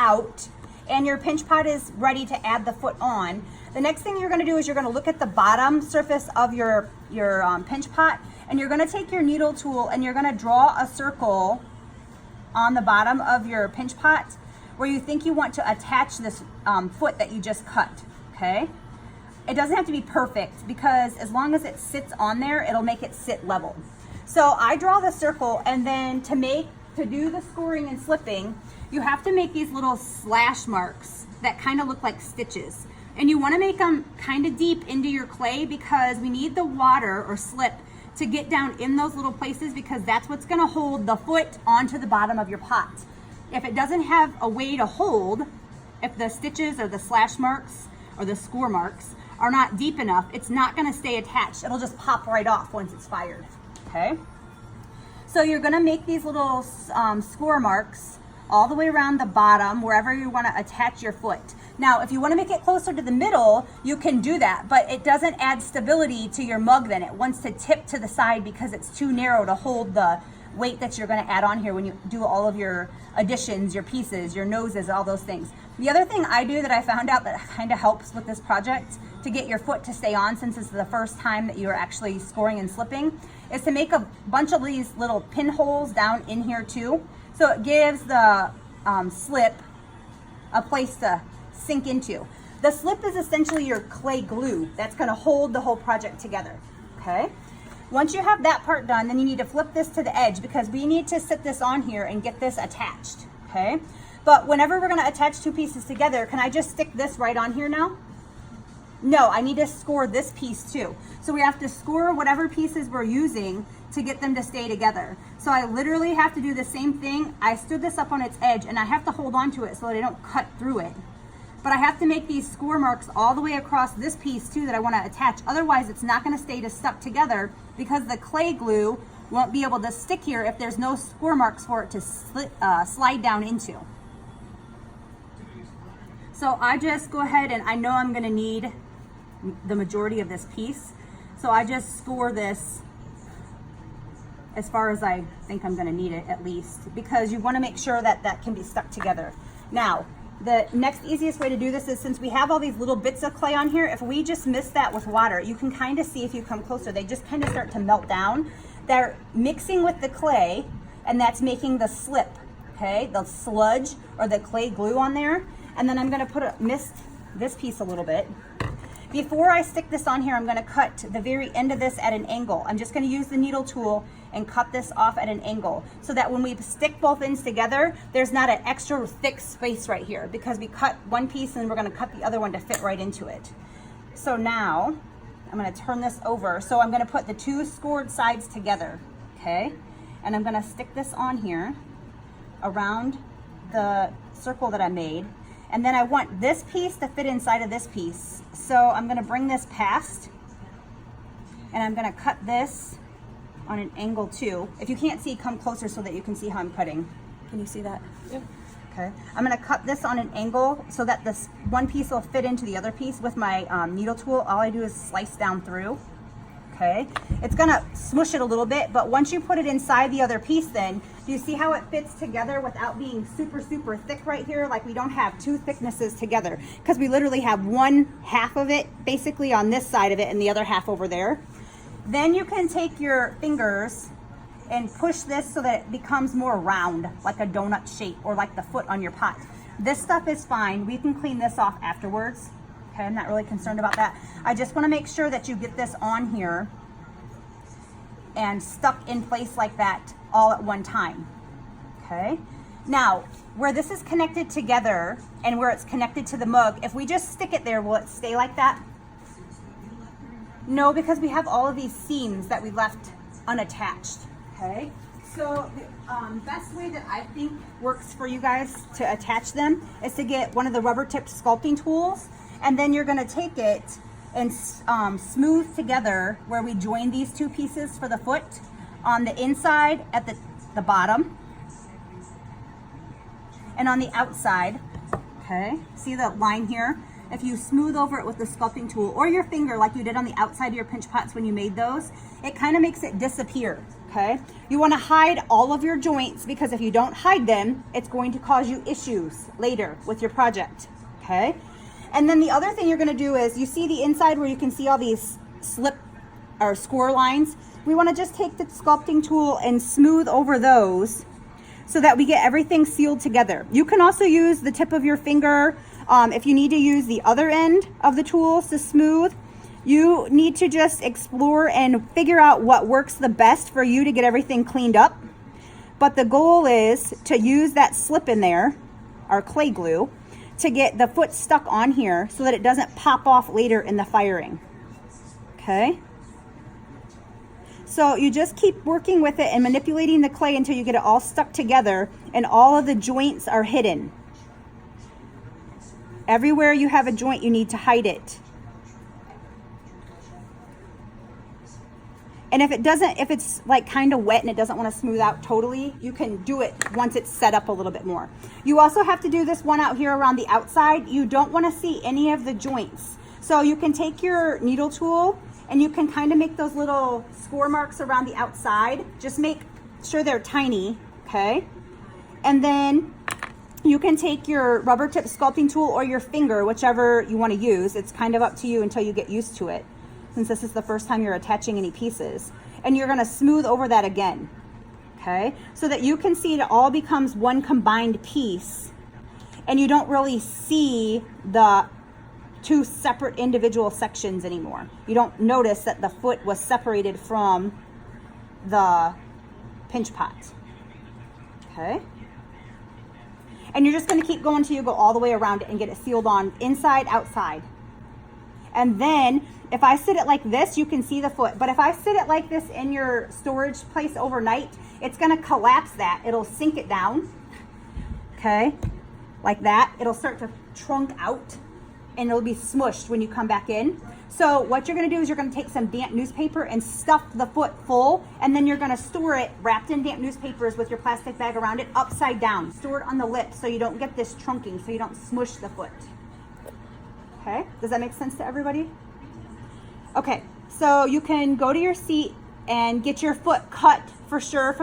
out and your pinch pot is ready to add the foot on, the next thing you're going to do is you're going to look at the bottom surface of your pinch pot, and you're going to take your needle tool and you're going to draw a circle on the bottom of your pinch pot where you think you want to attach this foot that you just cut, okay? It doesn't have to be perfect, because as long as it sits on there, it'll make it sit level. So I draw the circle, and then to do the scoring and slipping, you have to make these little slash marks that kind of look like stitches. And you want to make them kind of deep into your clay, because we need the water or slip to get down in those little places, because that's what's going to hold the foot onto the bottom of your pot. If it doesn't have a way to hold, if the stitches or the slash marks or the score marks are not deep enough, it's not going to stay attached. It'll just pop right off once it's fired, okay? So you're going to make these little score marks all the way around the bottom, wherever you want to attach your foot. Now, if you want to make it closer to the middle, you can do that, but it doesn't add stability to your mug then. It wants to tip to the side because it's too narrow to hold the weight that you're going to add on here when you do all of your additions, your pieces, your noses, all those things. The other thing I do that I found out that kind of helps with this project to get your foot to stay on, since it's the first time that you're actually scoring and slipping, is to make a bunch of these little pinholes down in here too. So it gives the slip a place to sink into. The slip is essentially your clay glue that's going to hold the whole project together, okay? Once you have that part done, then you need to flip this to the edge, because we need to sit this on here and get this attached, okay? But whenever we're going to attach two pieces together, can I just stick this right on here now? No, I need to score this piece too. So we have to score whatever pieces we're using to get them to stay together. So I literally have to do the same thing. I stood this up on its edge, and I have to hold on to it so that I don't cut through it. But I have to make these score marks all the way across this piece too that I want to attach. Otherwise, it's not going to stay stuck together, because the clay glue won't be able to stick here if there's no score marks for it to slide down into. So I just go ahead, and I know I'm going to need the majority of this piece. So I just score this as far as I think I'm going to need it, at least, because you want to make sure that that can be stuck together. Now, the next easiest way to do this is, since we have all these little bits of clay on here, if we just mix that with water, you can kind of see, if you come closer, they just kind of start to melt down. They're mixing with the clay, and that's making the slip, okay? The sludge or the clay glue on there. And then I'm going to mist this piece a little bit. Before I stick this on here, I'm going to cut the very end of this at an angle. I'm just going to use the needle tool and cut this off at an angle, so that when we stick both ends together, there's not an extra thick space right here, because we cut one piece and we're going to cut the other one to fit right into it. So now I'm going to turn this over. So I'm going to put the two scored sides together, okay? And I'm going to stick this on here around the circle that I made. And then I want this piece to fit inside of this piece. So I'm going to bring this past, and I'm going to cut this on an angle too. If you can't see, come closer so that you can see how I'm cutting. Can you see that? Yep. Okay. I'm going to cut this on an angle so that this one piece will fit into the other piece with my needle tool. All I do is slice down through. Okay. It's going to smush it a little bit, but once you put it inside the other piece, then do you see how it fits together without being super, super thick right here? Like, we don't have two thicknesses together, because we literally have one half of it basically on this side of it and the other half over there. Then you can take your fingers and push this so that it becomes more round, like a donut shape, or like the foot on your pot. This stuff is fine. We can clean this off afterwards. Okay, I'm not really concerned about that. I just want to make sure that you get this on here and stuck in place like that all at one time. Okay. Now, where this is connected together and where it's connected to the mug, if we just stick it there, will it stay like that? No, because we have all of these seams that we left unattached. Okay. So the best way that I think works for you guys to attach them is to get one of the rubber tipped sculpting tools, and then you're going to take it and smooth together where we join these two pieces for the foot on the inside at the bottom, and on the outside. Okay, see the line here? If you smooth over it with the sculpting tool or your finger like you did on the outside of your pinch pots when you made those, it kind of makes it disappear. okay? You wanna hide all of your joints because if you don't hide them, it's going to cause you issues later with your project, okay? And then the other thing you're gonna do is, you see the inside where you can see all these slip or score lines? We wanna just take the sculpting tool and smooth over those so that we get everything sealed together. You can also use the tip of your finger. If you need to use the other end of the tools to smooth, you need to just explore and figure out what works the best for you to get everything cleaned up. But the goal is to use that slip in there, our clay glue, to get the foot stuck on here so that it doesn't pop off later in the firing, okay? So you just keep working with it and manipulating the clay until you get it all stuck together and all of the joints are hidden. Everywhere you have a joint, you need to hide it. And if it's like kind of wet and it doesn't want to smooth out totally, you can do it once it's set up a little bit more. You also have to do this one out here around the outside. You don't want to see any of the joints. So you can take your needle tool and you can kind of make those little score marks around the outside. Just make sure they're tiny, okay? And then you can take your rubber tip sculpting tool or your finger, whichever you want to use. It's kind of up to you until you get used to it, since this is the first time you're attaching any pieces. And you're gonna smooth over that again, okay? So that you can see it all becomes one combined piece and you don't really see the two separate individual sections anymore. You don't notice that the foot was separated from the pinch pot, okay? And you're just gonna keep going until you go all the way around it and get it sealed on inside, outside. And then if I sit it like this, you can see the foot. But if I sit it like this in your storage place overnight, it's gonna collapse that. It'll sink it down, okay? Like that. It'll start to trunk out and it'll be smushed when you come back in. So what you're gonna do is you're gonna take some damp newspaper and stuff the foot full, and then you're gonna store it wrapped in damp newspapers with your plastic bag around it upside down. Store it on the lip so you don't get this trunking, so you don't smush the foot. Okay, does that make sense to everybody? Okay, so you can go to your seat and get your foot cut for sure.